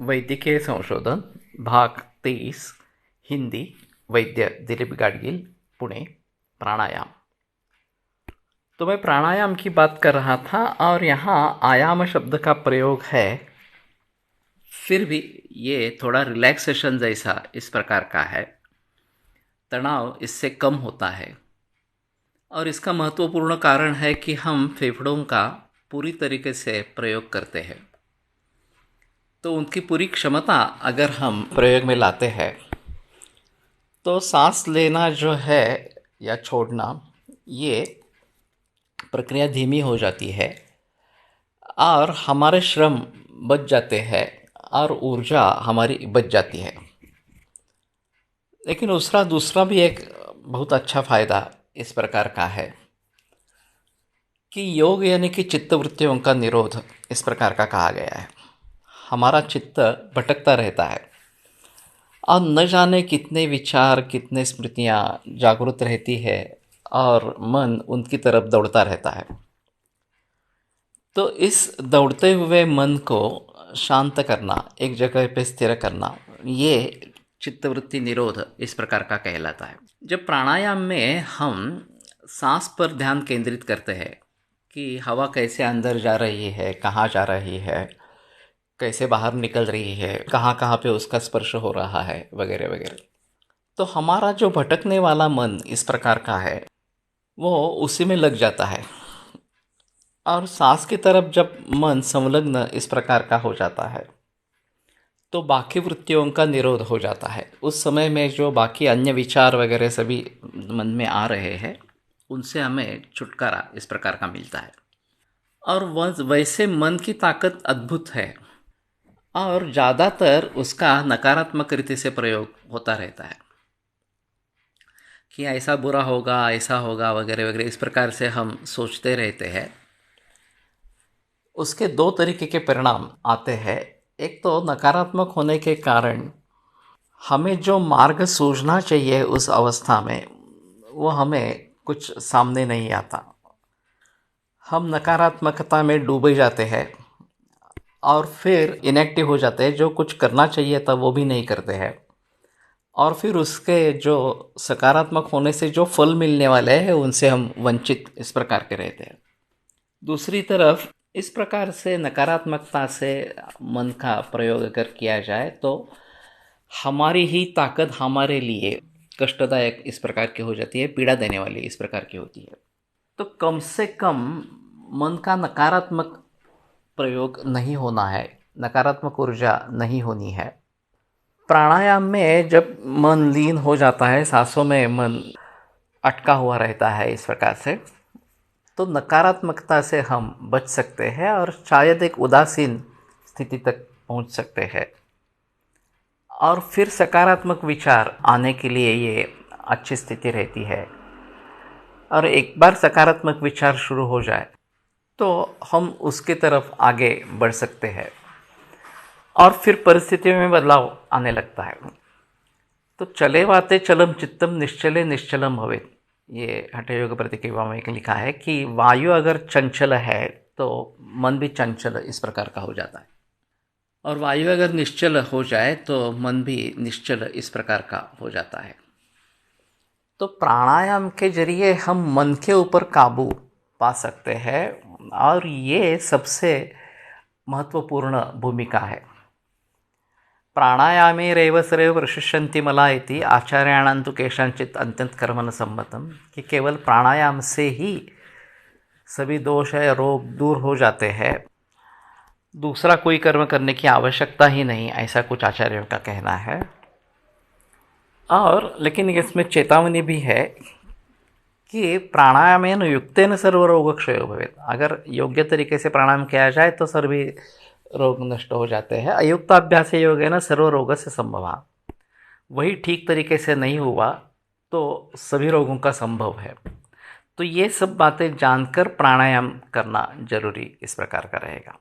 वैद्यकीय संशोधन भाग 23 हिंदी वैद्य दिलीप गाडगिल पुणे प्राणायाम। तो मैं प्राणायाम की बात कर रहा था और यहाँ आयाम शब्द का प्रयोग है। फिर भी ये थोड़ा रिलैक्सेशन जैसा इस प्रकार का है। तनाव इससे कम होता है और इसका महत्वपूर्ण कारण है कि हम फेफड़ों का पूरी तरीके से प्रयोग करते हैं। तो उनकी पूरी क्षमता अगर हम प्रयोग में लाते हैं तो सांस लेना जो है या छोड़ना, ये प्रक्रिया धीमी हो जाती है और हमारे श्रम बच जाते हैं और ऊर्जा हमारी बच जाती है। लेकिन दूसरा भी एक बहुत अच्छा फ़ायदा इस प्रकार का है कि योग यानी कि चित्तवृत्तियों का निरोध इस प्रकार का कहा गया है। हमारा चित्त भटकता रहता है और न जाने कितने विचार, कितने स्मृतियाँ जागृत रहती है और मन उनकी तरफ दौड़ता रहता है। तो इस दौड़ते हुए मन को शांत करना, एक जगह पे स्थिर करना, ये चित्तवृत्ति निरोध इस प्रकार का कहलाता है। जब प्राणायाम में हम सांस पर ध्यान केंद्रित करते हैं कि हवा कैसे अंदर जा रही है, कहाँ जा रही है, कैसे बाहर निकल रही है, कहाँ कहाँ पे उसका स्पर्श हो रहा है, वगैरह वगैरह, तो हमारा जो भटकने वाला मन इस प्रकार का है वो उसी में लग जाता है। और सांस की तरफ जब मन संलग्न इस प्रकार का हो जाता है तो बाकी वृत्तियों का निरोध हो जाता है। उस समय में जो बाकी अन्य विचार वगैरह सभी मन में आ रहे हैं उनसे हमें छुटकारा इस प्रकार का मिलता है। और वैसे मन की ताकत अद्भुत है और ज़्यादातर उसका नकारात्मक रीति से प्रयोग होता रहता है कि ऐसा बुरा होगा, ऐसा होगा, वगैरह वगैरह, इस प्रकार से हम सोचते रहते हैं। उसके दो तरीके के परिणाम आते हैं। एक तो नकारात्मक होने के कारण हमें जो मार्ग सूझना चाहिए उस अवस्था में वो हमें कुछ सामने नहीं आता। हम नकारात्मकता में डूबे जाते हैं और फिर इनएक्टिव हो जाते हैं। जो कुछ करना चाहिए था वो भी नहीं करते हैं और फिर उसके जो सकारात्मक होने से जो फल मिलने वाले हैं उनसे हम वंचित इस प्रकार के रहते हैं। दूसरी तरफ इस प्रकार से नकारात्मकता से मन का प्रयोग अगर किया जाए तो हमारी ही ताकत हमारे लिए कष्टदायक इस प्रकार की हो जाती है, पीड़ा देने वाली इस प्रकार की होती है। तो कम से कम मन का नकारात्मक प्रयोग नहीं होना है, नकारात्मक ऊर्जा नहीं होनी है। प्राणायाम में जब मन लीन हो जाता है, सांसों में मन अटका हुआ रहता है इस प्रकार से, तो नकारात्मकता से हम बच सकते हैं और शायद एक उदासीन स्थिति तक पहुंच सकते हैं। और फिर सकारात्मक विचार आने के लिए ये अच्छी स्थिति रहती है। और एक बार सकारात्मक विचार शुरू हो जाए तो हम उसकी तरफ आगे बढ़ सकते हैं और फिर परिस्थिति में बदलाव आने लगता है। तो चले वाते चलम चित्तम निश्चले निश्चलम भवेत्, ये हठयोग प्रतिक्रिया में लिखा है कि वायु अगर चंचल है तो मन भी चंचल इस प्रकार का हो जाता है और वायु अगर निश्चल हो जाए तो मन भी निश्चल इस प्रकार का हो जाता है। तो प्राणायाम के जरिए हम मन के ऊपर काबू पा सकते हैं और ये सबसे महत्वपूर्ण भूमिका है। प्राणायामे रेव सरेव प्रशिष्यन्ति मला इति आचार्याणां तु केषांचित् अत्यंत कर्मण सम्मतम, कि केवल प्राणायाम से ही सभी दोष है रोग दूर हो जाते हैं, दूसरा कोई कर्म करने की आवश्यकता ही नहीं, ऐसा कुछ आचार्यों का कहना है। और लेकिन इसमें चेतावनी भी है कि प्राणायामेन युक्तेन सर्वरोगक्षयो भवेत्। अगर योग्य तरीके से प्राणायाम किया जाए तो सभी रोग नष्ट हो जाते हैं। अयुक्ताभ्यास योगेन सर्वरोगस्य संभवा, वही ठीक तरीके से नहीं हुआ तो सभी रोगों का संभव है। तो ये सब बातें जानकर प्राणायाम करना जरूरी इस प्रकार का रहेगा।